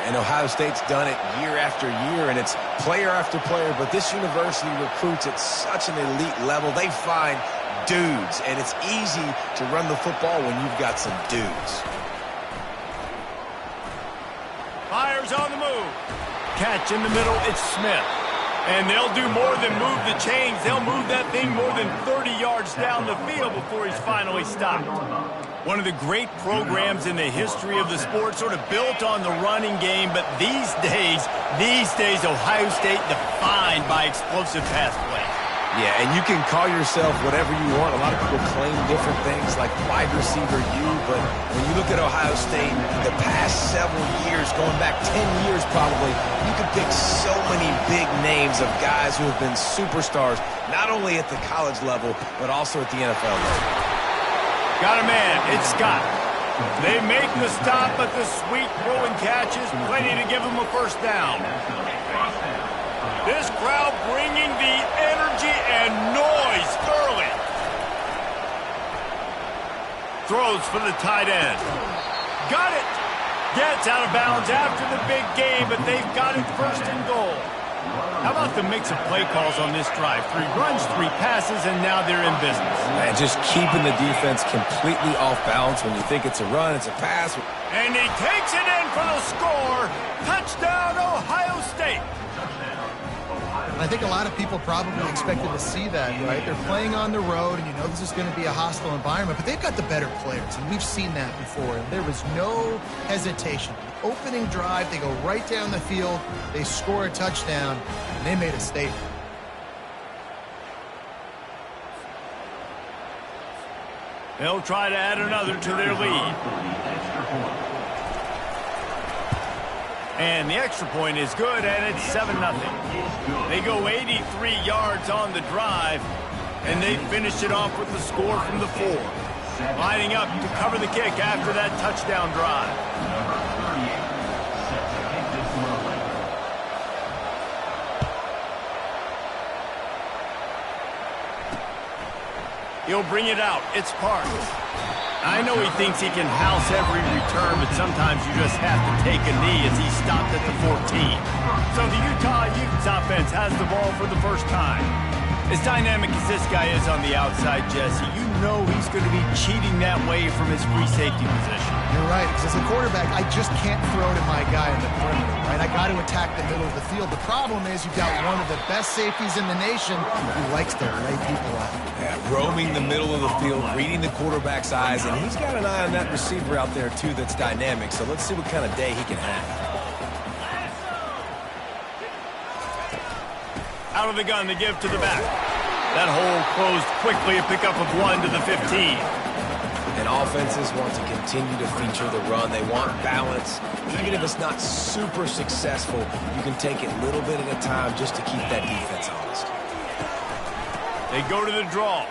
and Ohio State's done it year after year, and it's player after player, but this university recruits at such an elite level. They find dudes, and it's easy to run the football when you've got some dudes. Fires on the move. Catch in the middle, it's Smith. And they'll do more than move the chains. They'll move that thing more than 30 yards down the field before he's finally stopped. One of the great programs in the history of the sport, sort of built on the running game, but these days, Ohio State defined by explosive pass play. Yeah, and you can call yourself whatever you want. A lot of people claim different things like wide receiver U, but when you look at Ohio State, the past several years, going back 10 years probably, you could pick so many big names of guys who have been superstars, not only at the college level, but also at the NFL level. Got a man, it's Scott. They make the stop, but the sweet throw and catch is plenty to give them a first down. This crowd bringing the energy and noise early. Throws for the tight end. Got it. Gets out of bounds after the big game, but they've got it first and goal. How about the mix of play calls on this drive? 3 runs, 3 passes, and now they're in business. Man, just keeping the defense completely off balance. When you think it's a run, it's a pass. And he takes it in for the score. Touchdown, Ohio State. I think a lot of people probably expected to see that, right? They're playing on the road, and you know this is going to be a hostile environment, but they've got the better players, and we've seen that before. And there was no hesitation. The opening drive, they go right down the field, they score a touchdown, and they made a statement. They'll try to add another to their lead. And the extra point is good, and it's 7-0. They go 83 yards on the drive, and they finish it off with the score from the 4. Lining up to cover the kick after that touchdown drive. He'll bring it out. It's Parks. I know he thinks he can house every return, but sometimes you just have to take a knee as he stopped at the 14. So the Utah Utes offense has the ball for the first time. As dynamic as this guy is on the outside, Jesse, you know he's going to be cheating that way from his free safety position. You're right, because as a quarterback, I just can't throw to my guy in the perimeter, right? I got to attack the middle of the field. The problem is you've got one of the best safeties in the nation who likes to lay people out. Yeah, roaming the middle of the field, reading the quarterback's eyes, and he's got an eye on that receiver out there, too, that's dynamic. So let's see what kind of day he can have. Out of the gun to give to the back. That hole closed quickly, a pickup of 1 to the 15. And offenses want to continue to feature the run. They want balance. Even if it's not super successful, you can take it a little bit at a time just to keep that defense honest. They go to the draw.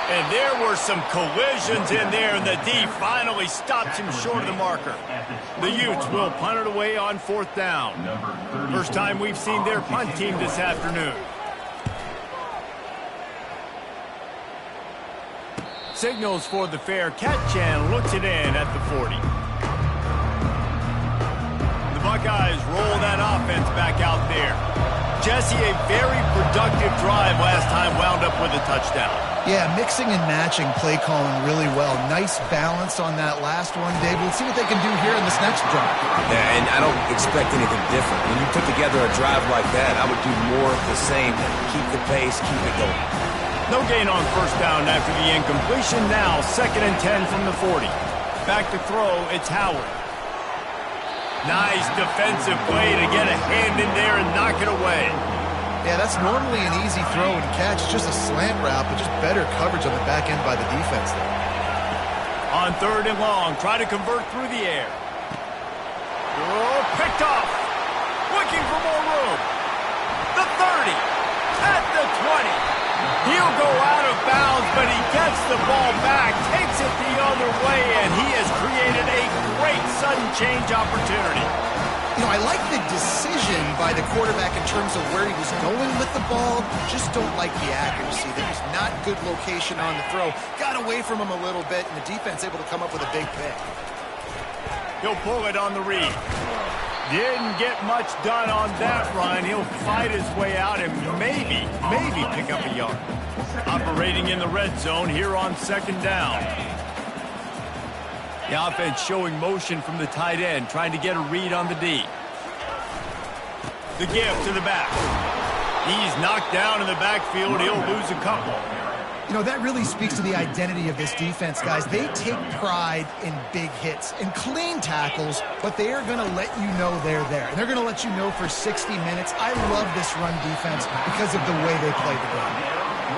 And there were some collisions in there, and the D finally stops him short of the marker. The Utes will punt it away on 4th down. First time we've seen their punt team this afternoon. Signals for the fair catch and looks it in at the 40. The Buckeyes roll that offense back out there. Jesse, a very productive drive last time wound up with a touchdown. Yeah, mixing and matching play calling really well. Nice balance on that last one, Dave. We'll see what they can do here in this next drive. Yeah, and I don't expect anything different. When you put together a drive like that, I would do more of the same. Keep the pace, keep it going. No gain on first down after the incompletion. Now 2nd and 10 from the 40. Back to throw, it's Howard. Nice defensive play to get a hand in there and knock it away. Yeah, that's normally an easy throw and catch, just a slant route, but just better coverage on the back end by the defense there. On 3rd and long, try to convert through the air. Oh, picked off. Looking for more room. The 30, at the 20. He'll go out of bounds, but he gets the ball back, takes it the other way, and he has created a great sudden change opportunity. You know, I like the decision by the quarterback in terms of where he was going with the ball. Just don't like the accuracy. There was not good location on the throw. Got away from him a little bit, and the defense able to come up with a big pick. He'll pull it on the read. Didn't get much done on that run. He'll fight his way out and maybe pick up a yard. Operating in the red zone here on 2nd down. The offense showing motion from the tight end, trying to get a read on the D. The give to the back. He's knocked down in the backfield. He'll lose a couple. You know, that really speaks to the identity of this defense, guys. They take pride in big hits and clean tackles, but they are going to let you know they're there. And they're going to let you know for 60 minutes. I love this run defense because of the way they play the game.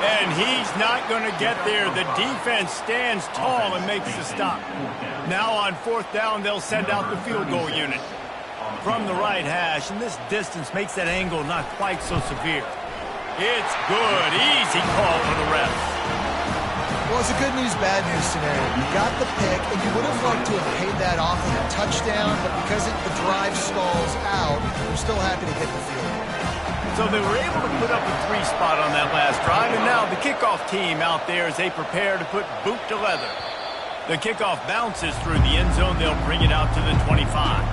And he's not going to get there. The defense stands tall and makes the stop. Now on 4th down, they'll send out the field goal unit. From the right hash, and this distance makes that angle not quite so severe. It's good. Easy call for the refs. Well, it's a good news, bad news scenario. You got the pick, and you would have liked to have paid that off with a touchdown, but because the drive stalls out, we're still happy to get the field goal. So they were able to put up a 3 spot on that last drive, and now the kickoff team out there as they prepare to put boot to leather. The kickoff bounces through the end zone. They'll bring it out to the 25.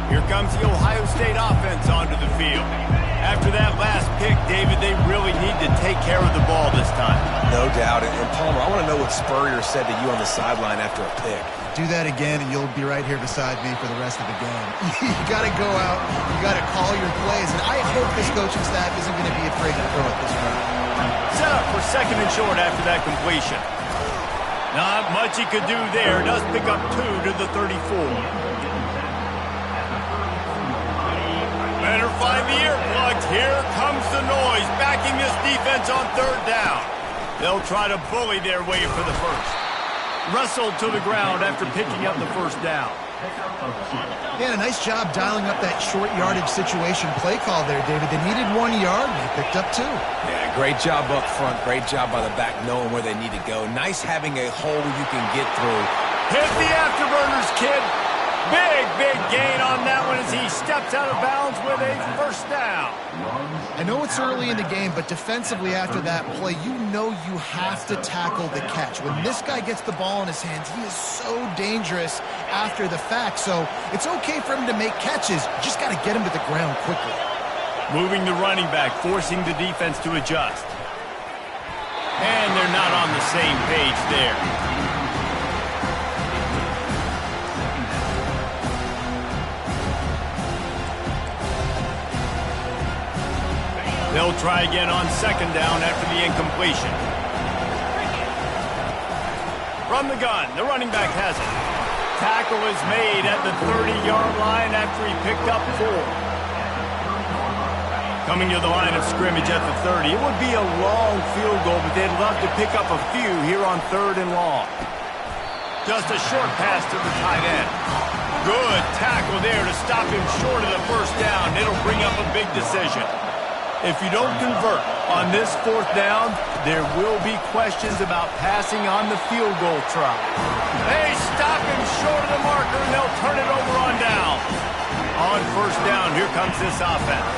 Here comes the Ohio State offense onto the field. After that last pick, David, they really need to take care of the ball this time. No doubt. And Palmer, I want to know what Spurrier said to you on the sideline after a pick. Do that again, and you'll be right here beside me for the rest of the game. You got to go out. You got to call your plays. And I hope this coaching staff isn't going to be afraid to throw it this way. Set up for 2nd and short after that completion. Not much he could do there. Does pick up 2 to the 34. Better find the earplugs. Here comes the noise, backing this defense on 3rd down. They'll try to bully their way for the first. Wrestled to the ground after picking up the 1st down. Yeah, a nice job dialing up that short yardage situation play call there, David. They needed 1 yard, and they picked up 2. Yeah, great job up front. Great job by the back knowing where they need to go. Nice having a hole you can get through. Hit the afterburners, kid. Big gain on that one as he steps out of bounds with a 1st down. I know it's early in the game, but defensively after that play, you know you have to tackle the catch. When this guy gets the ball in his hands, he is so dangerous after the fact. So it's okay for him to make catches. You just got to get him to the ground quickly. Moving the running back, forcing the defense to adjust. And they're not on the same page there. They'll try again on 2nd down after the incompletion. From the gun, the running back has it. Tackle is made at the 30-yard line after he picked up 4. Coming to the line of scrimmage at the 30. It would be a long field goal, but they'd love to pick up a few here on 3rd and long. Just a short pass to the tight end. Good tackle there to stop him short of the 1st down. It'll bring up a big decision. If you don't convert on this 4th down, there will be questions about passing on the field goal try. They stop him short of the marker, and they'll turn it over on down. On 1st down, here comes this offense.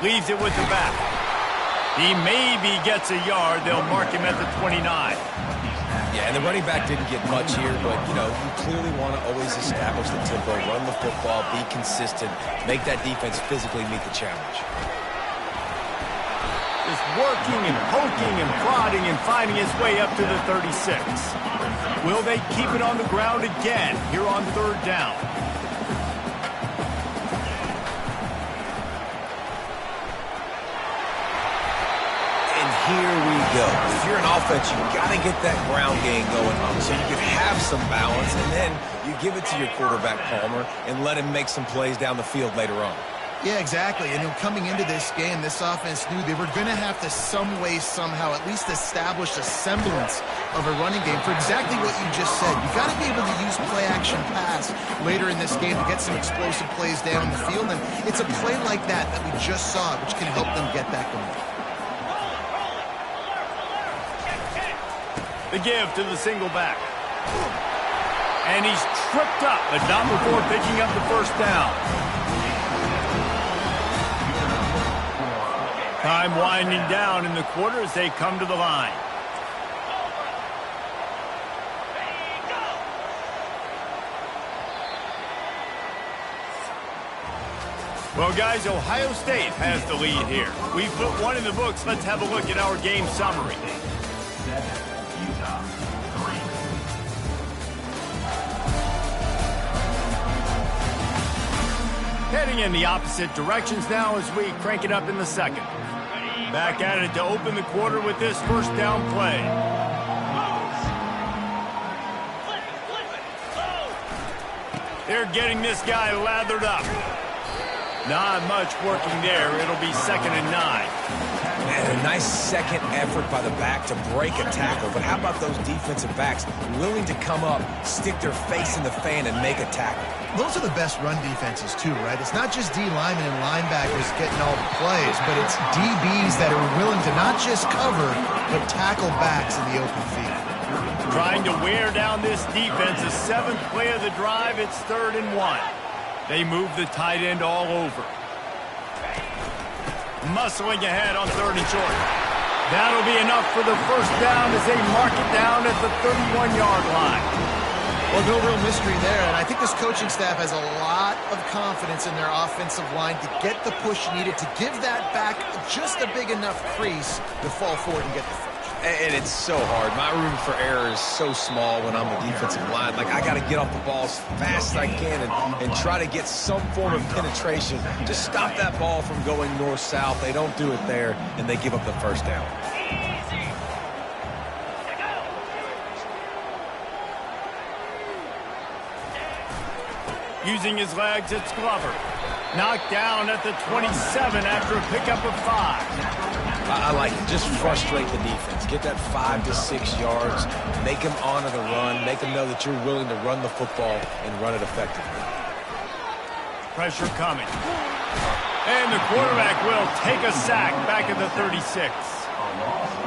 Leaves it with the back. He maybe gets a yard. They'll mark him at the 29. Yeah, and the running back didn't get much here, but, you know, you clearly want to always establish the tempo, run the football, be consistent, make that defense physically meet the challenge. Just working and poking and prodding and finding his way up to the 36. Will they keep it on the ground again here on 3rd down? Here we go. If you're an offense, you got to get that ground game going on so you can have some balance, and then you give it to your quarterback, Palmer, and let him make some plays down the field later on. Yeah, exactly. And coming into this game, this offense knew they were going to have to some way, somehow, at least establish a semblance of a running game for exactly what you just said. You got to be able to use play-action pass later in this game to get some explosive plays down the field, and it's a play like that we just saw, which can help them get that going. The give to the single back. And he's tripped up, but not before picking up the 1st down. Time winding down in the quarter as they come to the line. Well, guys, Ohio State has the lead here. We've put one in the books. Let's have a look at our game summary. Heading in the opposite directions now as we crank it up in the second. Back at it to open the quarter with this first down play. They're getting this guy lathered up. Not much working there. It'll be 2nd and 9. And a nice second effort by the back to break a tackle. But how about those defensive backs willing to come up, stick their face in the fan, and make a tackle? Those are the best run defenses, too, right? It's not just D linemen and linebackers getting all the plays, but it's DBs that are willing to not just cover, but tackle backs in the open field. Trying to wear down this defense. The 7th play of the drive. It's 3rd and 1. They move the tight end all over. Muscling ahead on 3rd and short. That'll be enough for the first down as they mark it down at the 31-yard line. Well, no real mystery there, and I think this coaching staff has a lot of confidence in their offensive line to get the push needed to give that back just a big enough crease to fall forward and get the first. And it's so hard. My room for error is so small when I'm the defensive line. Like, I got to get off the ball as fast as I can and try to get some form of penetration. Just stop that ball from going north-south. They don't do it there, and they give up the first down. Using his legs, it's Glover. Knocked down at the 27 after a pickup of 5. I like it. Just frustrate the defense. Get that 5 to 6 yards. Make them honor the run. Make them know that you're willing to run the football and run it effectively. Pressure coming. And the quarterback will take a sack back at the 36.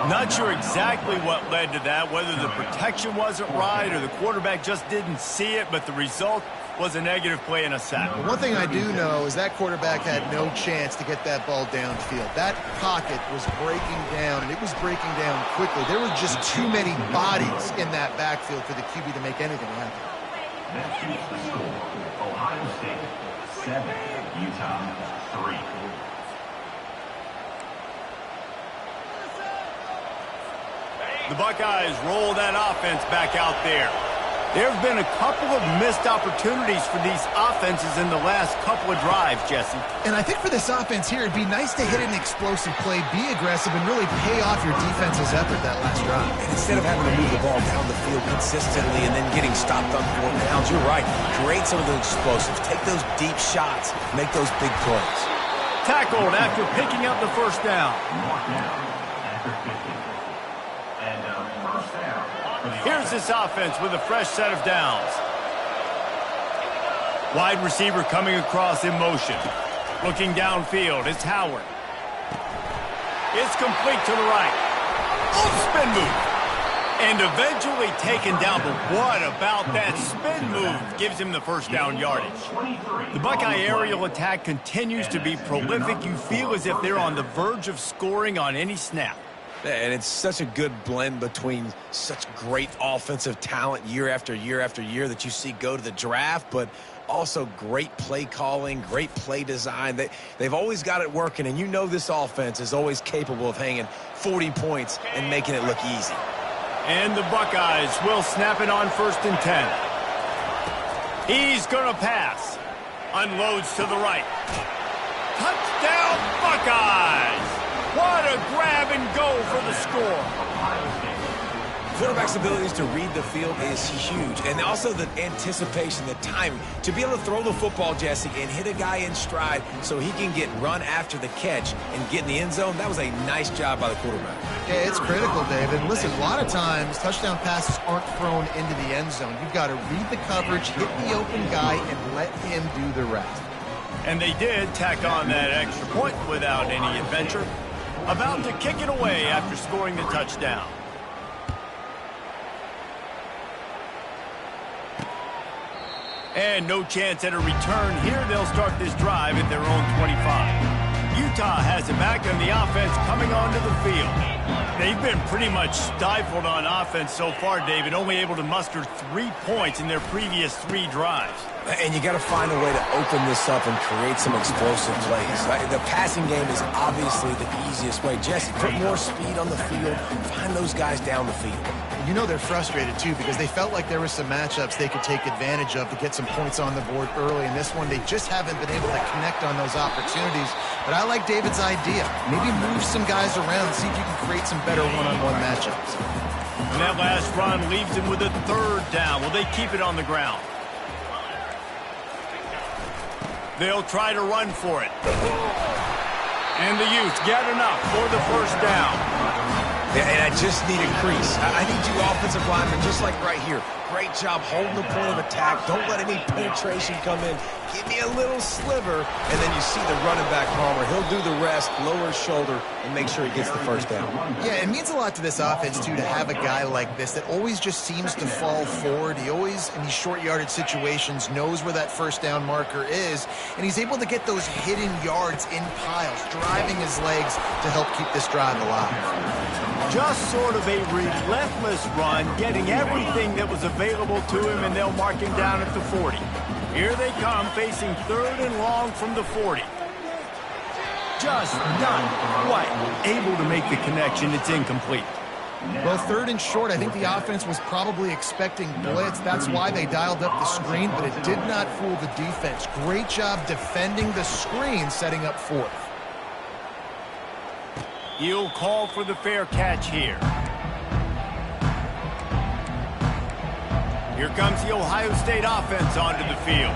Not sure exactly what led to that, whether the protection wasn't right or the quarterback just didn't see it, but the result was a negative play and a sack. One thing I do know is that quarterback had no chance to get that ball downfield. That pocket was breaking down, and it was breaking down quickly. There were just too many bodies in that backfield for the QB to make anything happen. That keeps the score. Ohio State 7, Utah 3. The Buckeyes roll that offense back out there. There have been a couple of missed opportunities for these offenses in the last couple of drives, Jesse. And I think for this offense here, it'd be nice to hit an explosive play, be aggressive, and really pay off your defense's effort that last drive. And instead of having to move the ball down the field consistently and then getting stopped on 4 downs, you're right. Create some of those explosives. Take those deep shots. Make those big plays. Tackled after picking up the first down. Here's this offense with a fresh set of downs. Wide receiver coming across in motion. Looking downfield, it's Howard. It's complete to the right. Oh, spin move. And eventually taken down, but what about that spin move? Gives him the first down yardage. The Buckeye aerial attack continues to be prolific. You feel as if they're on the verge of scoring on any snap. And it's such a good blend between such great offensive talent year after year after year that you see go to the draft, but also great play calling, great play design. They've always got it working, and you know this offense is always capable of hanging 40 points and making it look easy. And the Buckeyes will snap it on 1st and 10. He's going to pass. Unloads to the right. Touchdown, Buckeyes! What a grab and go for the score. Quarterback's abilities to read the field is huge, and also the anticipation, the timing. To be able to throw the football, Jesse, and hit a guy in stride so he can get run after the catch and get in the end zone, that was a nice job by the quarterback. Yeah, it's critical, David. Listen, a lot of times touchdown passes aren't thrown into the end zone. You've got to read the coverage, hit the open guy, and let him do the rest. And they did tack on that extra point without any adventure. About to kick it away after scoring the touchdown. And no chance at a return here. They'll start this drive at their own 25. Utah has it back, and the offense coming onto the field. They've been pretty much stifled on offense so far, David, only able to muster 3 points in their previous 3 drives. And you got to find a way to open this up and create some explosive plays. The passing game is obviously the easiest way. Jesse, put more speed on the field. Find those guys down the field. You know they're frustrated, too, because they felt like there were some matchups they could take advantage of to get some points on the board early. In this one, they just haven't been able to connect on those opportunities. But I like David's idea. Maybe move some guys around and see if you can create some better one-on-one matchups. And that last run leaves him with a third down. Will they keep it on the ground? They'll try to run for it. And the Utes get enough for the first down. Yeah, and I just need a crease. I need you offensive linemen, just like right here. Great job holding the point of attack. Don't let any penetration come in. Give me a little sliver, and then you see the running back, Palmer. He'll do the rest, lower his shoulder, and make sure he gets the first down. Yeah, it means a lot to this offense, too, to have a guy like this that always just seems to fall forward. He always, in these short yardage situations, knows where that first down marker is, and he's able to get those hidden yards in piles, driving his legs to help keep this drive alive. Just sort of a relentless run, getting everything that was available to him, and they'll mark him down at the 40. Here they come, facing third and long from the 40. Just not quite able to make the connection. It's incomplete. Well, third and short, I think the offense was probably expecting blitz. That's why they dialed up the screen, but it did not fool the defense. Great job defending the screen, setting up fourth. He'll call for the fair catch here. Here comes the Ohio State offense onto the field.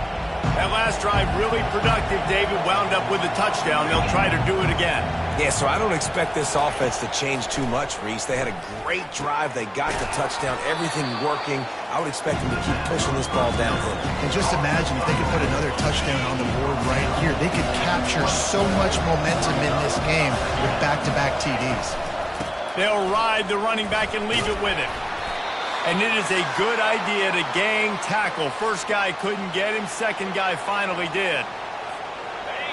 That last drive really productive, David. Wound up with a touchdown. They'll try to do it again. Yeah, so I don't expect this offense to change too much, Reese. They had a great drive. They got the touchdown. Everything working. I would expect them to keep pushing this ball downhill. And just imagine if they could put another touchdown on the board right here. They could capture so much momentum in this game with back-to-back TDs. They'll ride the running back and leave it with him. And it is a good idea to gang tackle. First guy couldn't get him. Second guy finally did.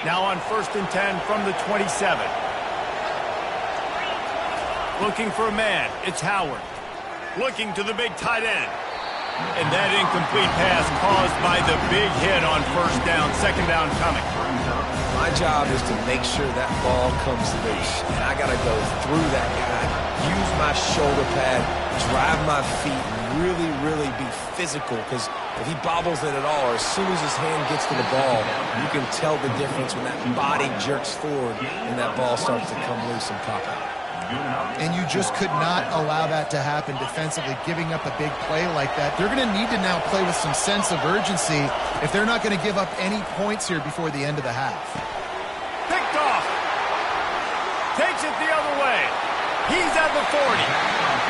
Now on 1st and 10 from the 27. Looking for a man. It's Howard. Looking to the big tight end. And that incomplete pass caused by the big hit on first down. Second down coming. My job is to make sure that ball comes loose. And I got to go through that guy, use my shoulder pad, drive my feet, really, really be physical. Because if he bobbles it at all, or as soon as his hand gets to the ball, you can tell the difference when that body jerks forward and that ball starts to come loose and pop out. And you just could not allow that to happen defensively, giving up a big play like that. They're going to need to now play with some sense of urgency if they're not going to give up any points here before the end of the half. Picked off. Takes it the other way. He's at the 40.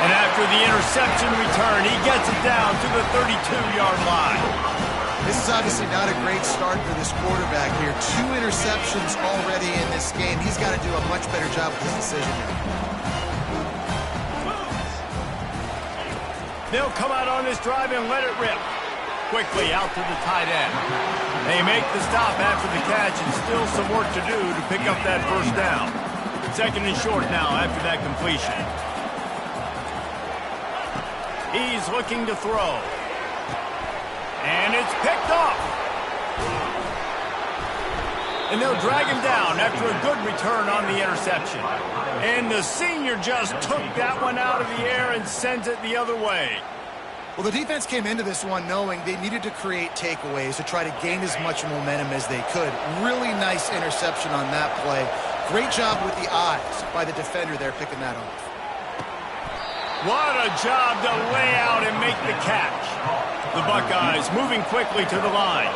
And after the interception return, he gets it down to the 32-yard line. This is obviously not a great start for this quarterback here. 2 interceptions already in this game. He's got to do a much better job with his decision here. They'll come out on this drive and let it rip. Quickly out to the tight end. They make the stop after the catch, and still some work to do to pick up that first down. Second and short now after that completion. He's looking to throw. And it's picked off. And they'll drag him down after a good return on the interception. And the senior just took that one out of the air and sends it the other way. Well, the defense came into this one knowing they needed to create takeaways to try to gain as much momentum as they could. Really nice interception on that play. Great job with the eyes by the defender there picking that off. What a job to lay out and make the catch. The Buckeyes moving quickly to the line.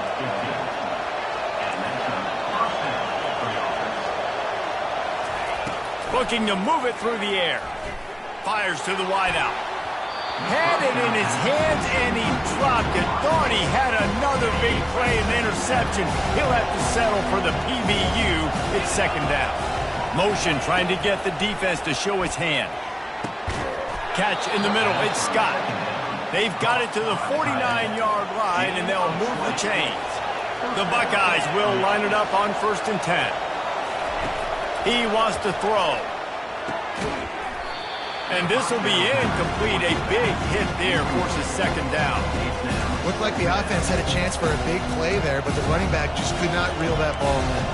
Looking to move it through the air. Fires to the wideout. Had it in his hands and he dropped it. Thought he had another big play in the interception. He'll have to settle for the PBU. It's second down. Motion trying to get the defense to show its hand. Catch in the middle. It's Scott. They've got it to the 49-yard line, and they'll move the chains. The Buckeyes will line it up on 1st and 10. He wants to throw. And this will be incomplete. A big hit there forces second down. Looked like the offense had a chance for a big play there, but the running back just could not reel that ball in.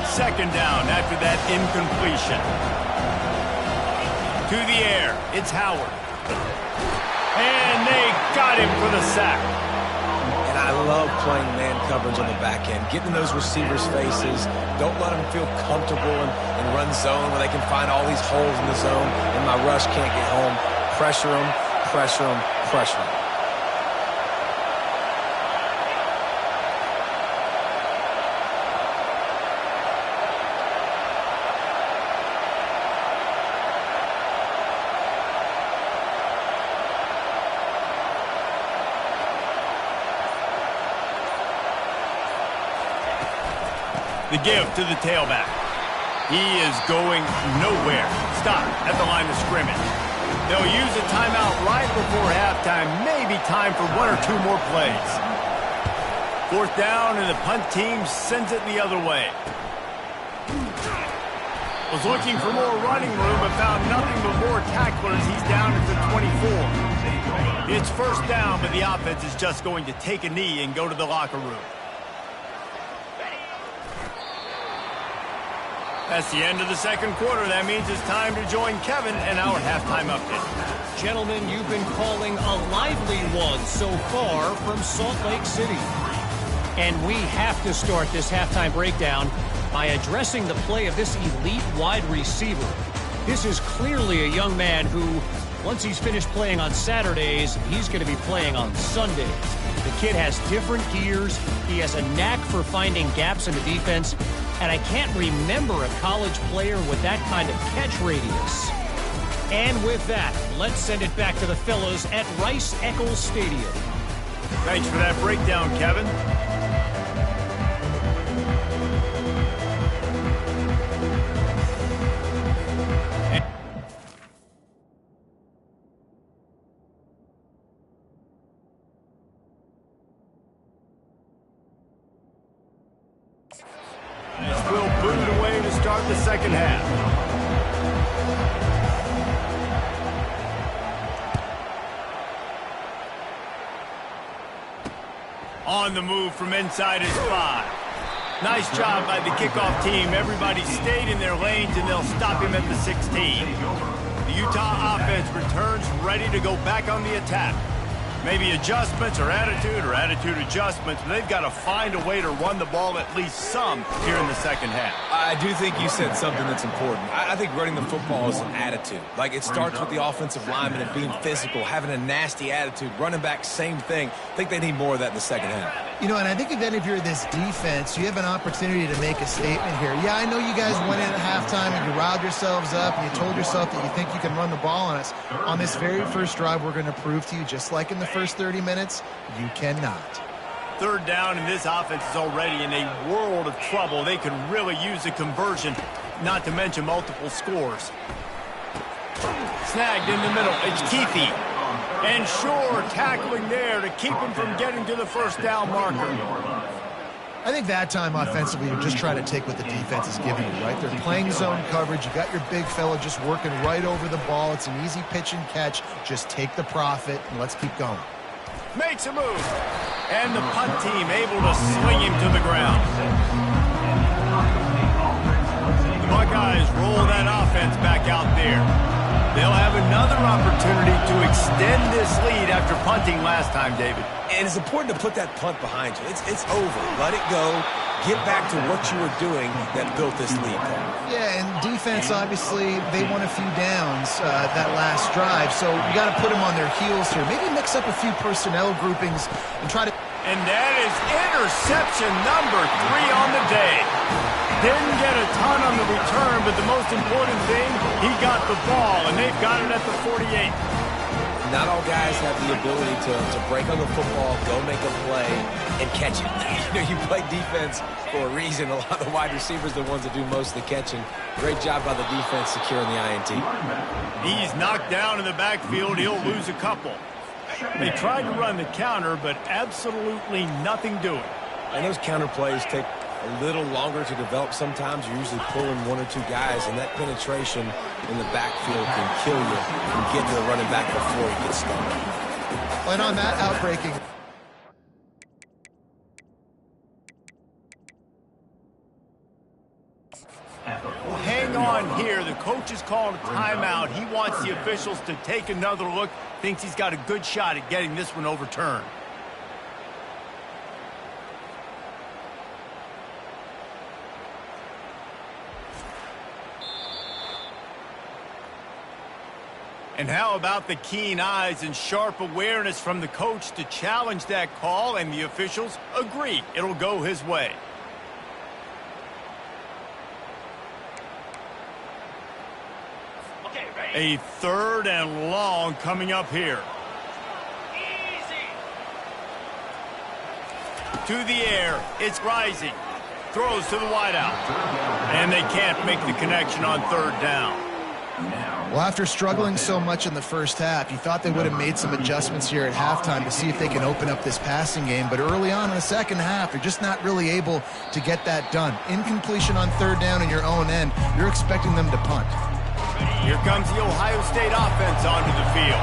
Second down after that incompletion. To the air, it's Howard. And they got him for the sack. And I love playing man coverage on the back end, getting in those receivers' faces. Don't let them feel comfortable and run zone where they can find all these holes in the zone and my rush can't get home. Pressure them, pressure them, pressure them. The give to the tailback. He is going nowhere. Stop at the line of scrimmage. They'll use a timeout right before halftime. Maybe time for one or two more plays. Fourth down, and the punt team sends it the other way. Was looking for more running room, but found nothing but more tacklers. He's down at the 24. It's first down, but the offense is just going to take a knee and go to the locker room. That's the end of the second quarter. That means it's time to join Kevin and our halftime update. Gentlemen, you've been calling a lively one so far from Salt Lake City. And we have to start this halftime breakdown by addressing the play of this elite wide receiver. This is clearly a young man who, once he's finished playing on Saturdays, he's going to be playing on Sundays. The kid has different gears. He has a knack for finding gaps in the defense. And I can't remember a college player with that kind of catch radius. And with that, let's send it back to the fellas at Rice-Eccles Stadium. Thanks for that breakdown, Kevin. We'll boot it away to start the second half. On the move from inside his 5. Nice job by the kickoff team. Everybody stayed in their lanes, and they'll stop him at the 16. The Utah offense returns ready to go back on the attack. Maybe adjustments or attitude adjustments, but they've got to find a way to run the ball at least some here in the second half. I do think you said something that's important. I think running the football is an attitude. Like, it starts with the offensive lineman and being physical, having a nasty attitude. Running back, same thing. I think they need more of that in the second half. You know, and I think then if you're this defense, you have an opportunity to make a statement here. Yeah, I know you guys went in at halftime and you riled yourselves up and you told yourself that you think you can run the ball on us. On this very first drive, we're going to prove to you, just like in the first 30 minutes, you cannot. Third down, and this offense is already in a world of trouble. They could really use a conversion, not to mention multiple scores. Snagged in the middle. It's Keithy. And Shore tackling there to keep him from getting to the first down marker. I think that time offensively, you're just trying to take what the defense is giving you, right? They're playing zone coverage. You got your big fella just working right over the ball. It's an easy pitch and catch. Just take the profit, and let's keep going. Makes a move. And the punt team able to swing him to the ground. The Buckeyes roll that offense back out there. They'll have another opportunity to extend this lead after punting last time, David. And it's important to put that punt behind you. It's over. Let it go. Get back to what you were doing that built this lead. Yeah, and defense, obviously, they won a few downs that last drive, so you got to put them on their heels here. Maybe mix up a few personnel groupings and try to... And that is interception number 3 on the day. Didn't get a ton on the return, but the most important thing, he got the ball, and they've got it at the 48. Not all guys have the ability to break on the football, go make a play, and catch it. You know, you play defense for a reason. A lot of the wide receivers are the ones that do most of the catching. Great job by the defense securing the INT. He's knocked down in the backfield. He'll lose a couple. They tried to run the counter, but absolutely nothing doing. And those counter plays take a little longer to develop sometimes. You're usually pulling one or two guys, and that penetration in the backfield can kill you and get to the running back before he gets started. And on that outbreaking. Well, hang on here. The coach is calling a timeout. He wants the officials to take another look. Thinks he's got a good shot at getting this one overturned. And how about the keen eyes and sharp awareness from the coach to challenge that call, and the officials agree it'll go his way. A 3rd and long coming up here. Easy. To the air. It's rising. Throws to the wideout. And they can't make the connection on 3rd down. Well, after struggling so much in the first half, you thought they would have made some adjustments here at halftime to see if they can open up this passing game. But early on in the second half, they're just not really able to get that done. Incompletion on 3rd down in your own end. You're expecting them to punt. Here comes the Ohio State offense onto the field.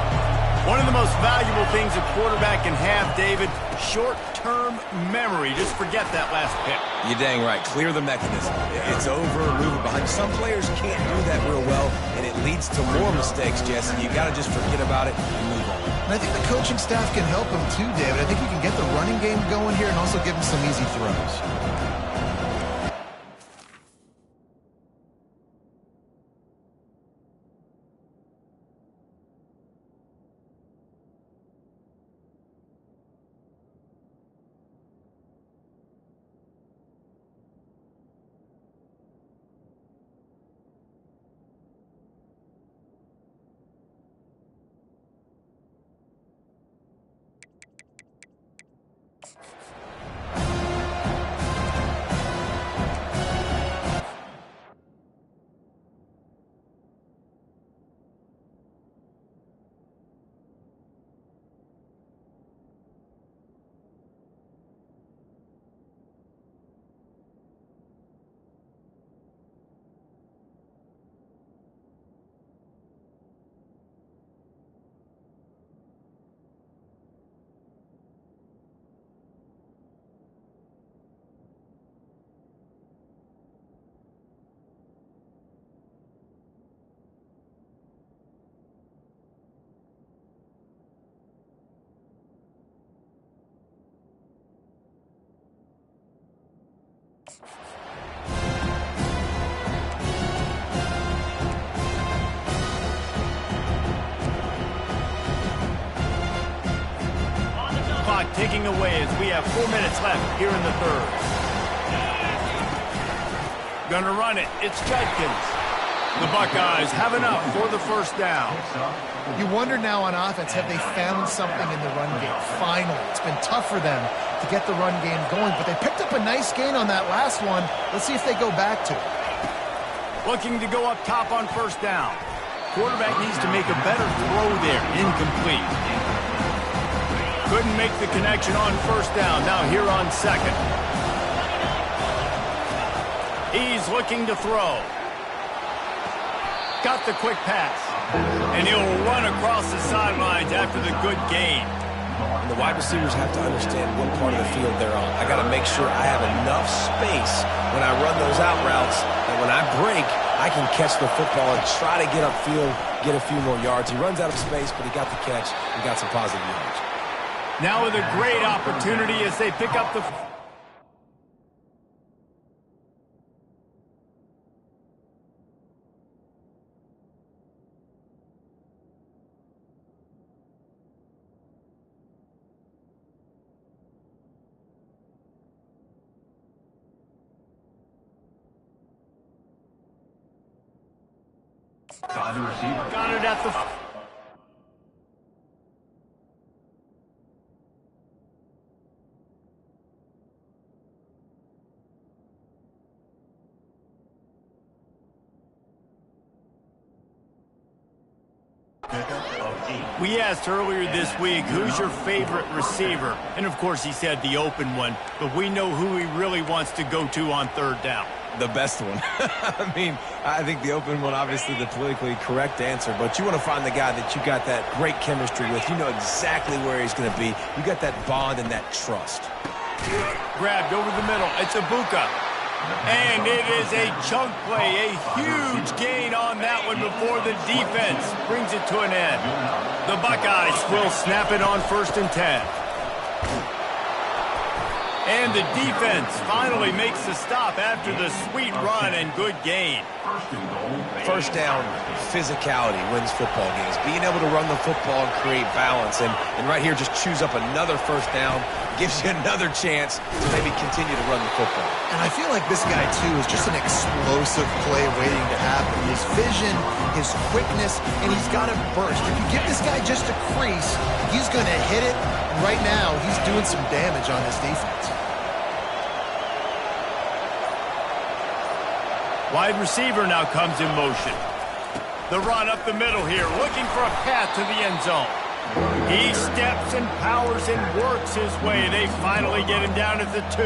One of the most valuable things a quarterback can have, David, short-term memory. Just forget that last pick. You're dang right. Clear the mechanism. It's over, move it behind. Some players can't do that real well, and it leads to more mistakes, Jesse. You got to just forget about it and move on. And I think the coaching staff can help him too, David. I think you can get the running game going here and also give him some easy throws. Clock ticking away as we have 4 minutes left here in the 3rd. Gonna run it. It's Judkins. The Buckeyes have enough for the 1st down. You wonder now on offense, have they found something in the run game? Finally, it's been tough for them to get the run game going, but they picked up a nice gain on that last one. Let's see if they go back to it. Looking to go up top on 1st down. Quarterback needs to make a better throw there. Incomplete. Couldn't make the connection on 1st down. Now here on 2nd. He's looking to throw. Got the quick pass. And he'll run across the sidelines after the good gain. And the wide receivers have to understand what part of the field they're on. I got to make sure I have enough space when I run those out routes that when I break, I can catch the football and try to get upfield, get a few more yards. He runs out of space, but he got the catch and got some positive yards. Now with a great opportunity as they pick up the... Got it at the... We asked earlier this week, who's your favorite receiver? And, of course, he said the open one. But we know who he really wants to go to on third down. The best one. I mean, I think the open one, obviously the politically correct answer, but you want to find the guy that you got that great chemistry with. You know exactly where he's going to be. You got that bond and that trust. Grabbed over the middle. It's Ibuka. And it is a chunk play, a huge gain on that one before the defense brings it to an end. The Buckeyes will snap it on 1st and 10. And the defense finally makes the stop after the sweet run and good gain. First down, physicality wins football games. Being able to run the football and create balance. And right here, just choose up another first down. Gives you another chance to maybe continue to run the football. And I feel like this guy, too, is just an explosive play waiting to happen. His vision, his quickness, and he's got a burst. If you give this guy just a crease, he's going to hit it. Right now, he's doing some damage on this defense. Wide receiver now comes in motion. The run up the middle here, looking for a path to the end zone. He steps and powers and works his way. They finally get him down at the 2.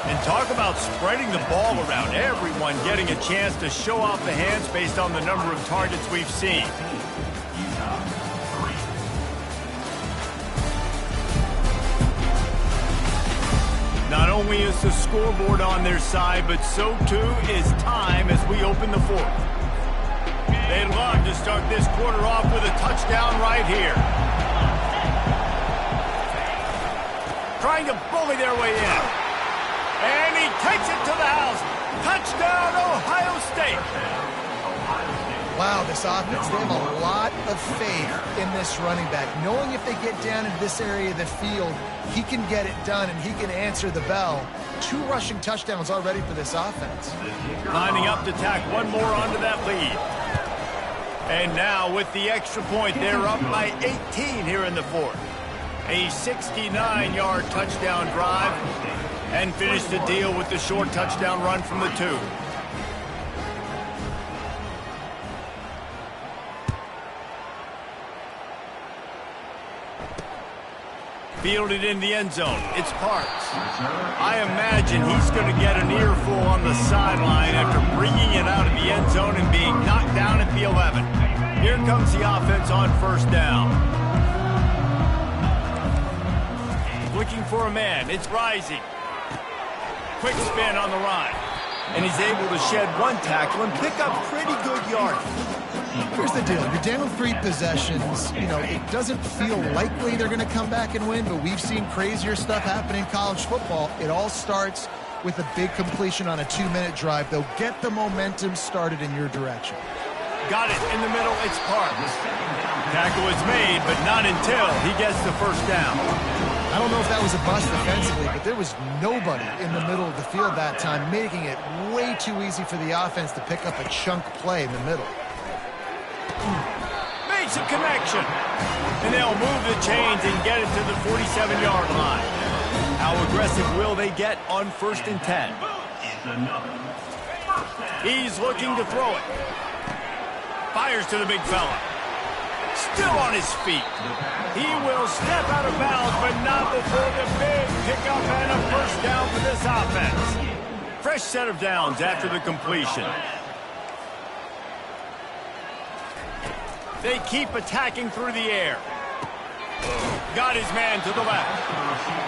And talk about spreading the ball around. Everyone getting a chance to show off the hands based on the number of targets we've seen. Not only is the scoreboard on their side, but so too is time as we open the 4th. They'd love to start this quarter off with a touchdown right here. Trying to bully their way in. And he takes it to the house. Touchdown, Ohio State. Wow, this offense, they have a lot of faith in this running back. Knowing if they get down into this area of the field, he can get it done and he can answer the bell. 2 rushing touchdowns already for this offense. Lining up to tack one more onto that lead. And now with the extra point, they're up by 18 here in the 4th. A 69-yard touchdown drive and finish the deal with the short touchdown run from the 2. Fielded in the end zone. It's Parks. I imagine he's going to get an earful on the sideline after bringing it out of the end zone and being knocked down at the 11. Here comes the offense on 1st down. Looking for a man. It's Rising. Quick spin on the run. And he's able to shed 1 tackle and pick up pretty good yardage. Here's the deal. You're down 3 possessions. You know, it doesn't feel likely they're going to come back and win, but we've seen crazier stuff happen in college football. It all starts with a big completion on a 2-minute drive. They'll get the momentum started in your direction. Got it in the middle. It's Parks. Tackle is made, but not until he gets the 1st down. I don't know if that was a bust defensively, but there was nobody in the middle of the field that time, making it way too easy for the offense to pick up a chunk play in the middle. Makes a connection. And they'll move the chains and get it to the 47-yard line. How aggressive will they get on 1st and 10? He's looking to throw it. Fires to the big fella. Still on his feet. He will step out of bounds, but not before the big pickup and a 1st down for this offense. Fresh set of downs after the completion. They keep attacking through the air. Got his man to the left.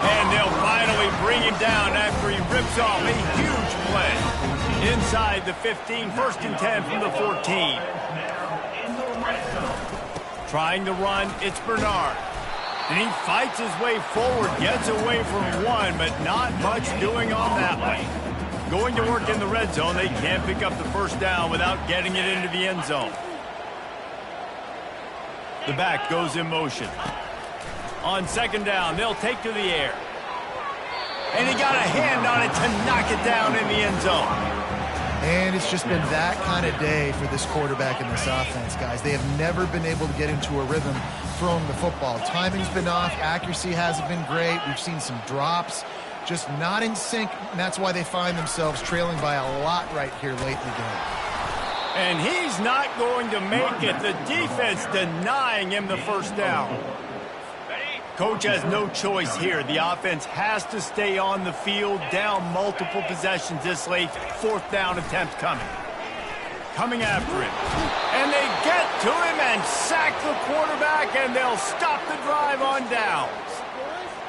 And they'll finally bring him down after he rips off a huge play. Inside the 15, 1st and 10 from the 14. Trying to run, it's Bernard. And he fights his way forward, gets away from 1, but not much doing on that one. Going to work in the red zone, they can't pick up the 1st down without getting it into the end zone. The back goes in motion. On 2nd down, they'll take to the air. And he got a hand on it to knock it down in the end zone. And it's just been that kind of day for this quarterback and this offense, guys. They have never been able to get into a rhythm throwing the football. Timing's been off. Accuracy hasn't been great. We've seen some drops. Just not in sync, and that's why they find themselves trailing by a lot right here late in the game. And he's not going to make it. The defense denying him the first down. Coach has no choice here. The offense has to stay on the field, down multiple possessions this late. Fourth down attempt coming. Coming after him. And they get to him and sack the quarterback, and they'll stop the drive on downs.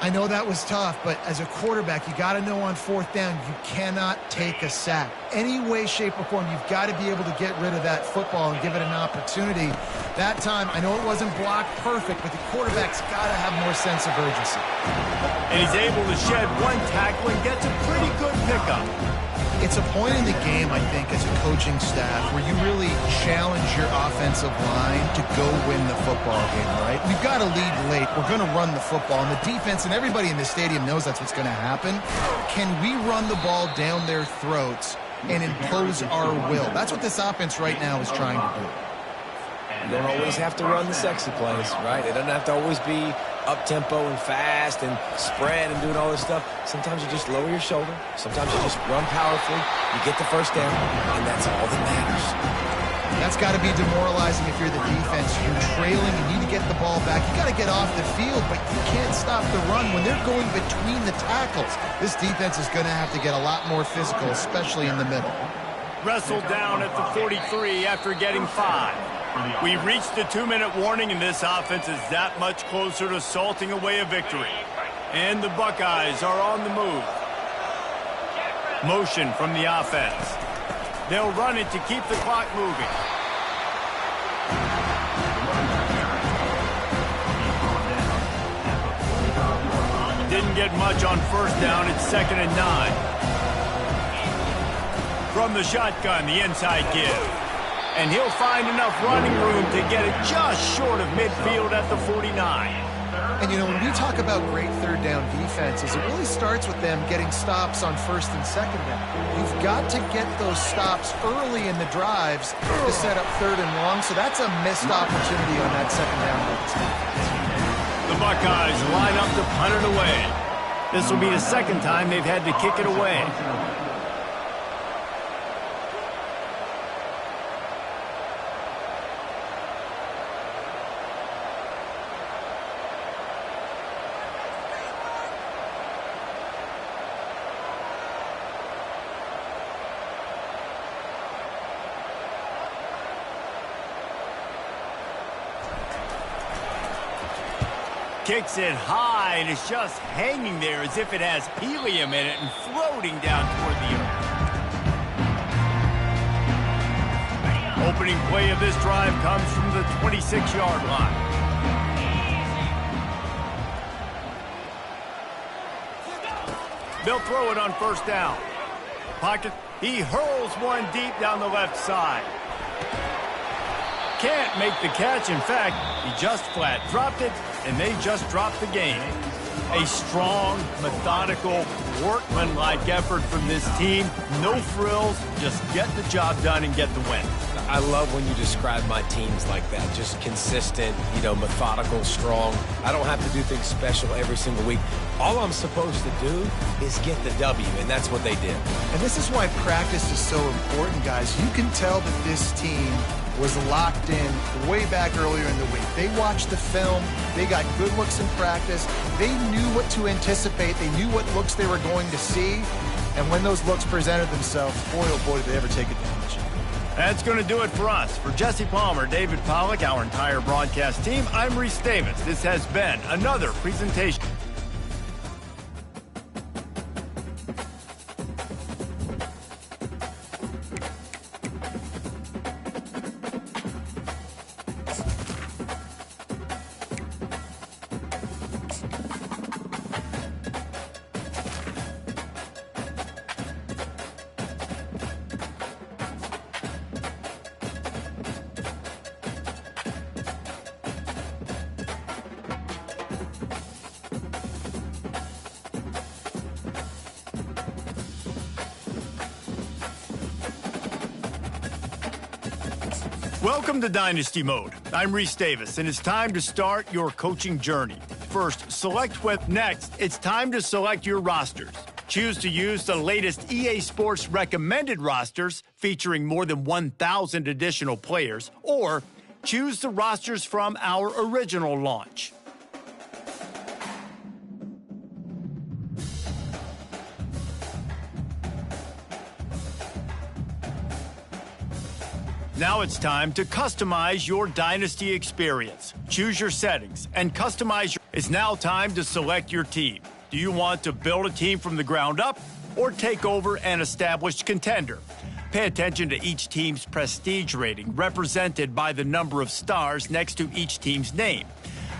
I know that was tough, but as a quarterback, you got to know on fourth down, you cannot take a sack. Any way, shape, or form, you've got to be able to get rid of that football and give it an opportunity. That time, I know it wasn't blocked perfect, but the quarterback's got to have more sense of urgency. And he's able to shed one tackle and gets a pretty good pickup. It's a point in the game, I think, as a coaching staff where you really challenge your offensive line to go win the football game, right? We've got to lead late. We're going to run the football. And the defense and everybody in the stadium knows that's what's going to happen. Can we run the ball down their throats and impose our will? That's what this offense right now is trying to do. You don't always have to run the sexy plays, right? It doesn't have to always be up-tempo and fast and spread and doing all this stuff. Sometimes you just lower your shoulder. Sometimes you just run powerfully. You get the first down, and that's all that matters. That's got to be demoralizing if you're the defense. You're trailing. You need to get the ball back. You got to get off the field, but you can't stop the run. When they're going between the tackles, this defense is going to have to get a lot more physical, especially in the middle. Wrestled down at the 43 after getting 5. We reached the 2-minute warning, and this offense is that much closer to salting away a victory. And the Buckeyes are on the move. Motion from the offense. They'll run it to keep the clock moving. Didn't get much on first down. It's 2nd and 9. From the shotgun, the inside give. And he'll find enough running room to get it just short of midfield at the 49. And, you know, when we talk about great third down defenses, it really starts with them getting stops on first and second down. You've got to get those stops early in the drives to set up third and long, so that's a missed opportunity on that second down. The Buckeyes line up to punt it away. This will be the second time they've had to kick it away. Kicks it high, and it's just hanging there as if it has helium in it and floating down toward the earth. Opening play of this drive comes from the 26-yard line. They'll throw it on first down. Pocket, he hurls one deep down the left side. Can't make the catch. In fact, he just flat dropped it, and they just dropped the game. A strong, methodical, workmanlike effort from this team. No frills, just get the job done and get the win. I love when you describe my teams like that. Just consistent, you know, methodical, strong. I don't have to do things special every single week. All I'm supposed to do is get the W, and that's what they did. And this is why practice is so important, guys. You can tell that this team was locked in way back earlier in the week. They watched the film. They got good looks in practice. They knew what to anticipate. They knew what looks they were going to see. And when those looks presented themselves, boy, oh boy, did they ever take advantage. That's going to do it for us. For Jesse Palmer, David Pollack, our entire broadcast team, I'm Reese Davis. This has been another presentation. Welcome to Dynasty Mode. I'm Reese Davis, and it's time to start your coaching journey. First, select what. Next, it's time to select your rosters. Choose to use the latest EA Sports recommended rosters featuring more than 1,000 additional players, or choose the rosters from our original launch. Now it's time to customize your Dynasty experience. Choose your settings and customize your... It's now time to select your team. Do you want to build a team from the ground up or take over an established contender? Pay attention to each team's prestige rating, represented by the number of stars next to each team's name.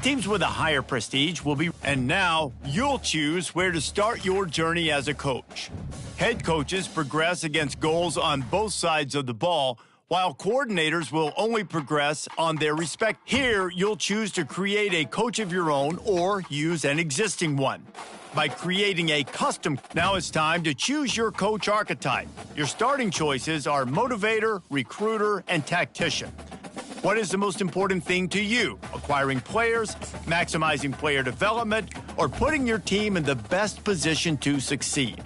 Teams with a higher prestige will be... And now, you'll choose where to start your journey as a coach. Head coaches progress against goals on both sides of the ball, while coordinators will only progress on their respect. Here, you'll choose to create a coach of your own or use an existing one. By creating a custom, now it's time to choose your coach archetype. Your starting choices are motivator, recruiter, and tactician. What is the most important thing to you? Acquiring players, maximizing player development, or putting your team in the best position to succeed?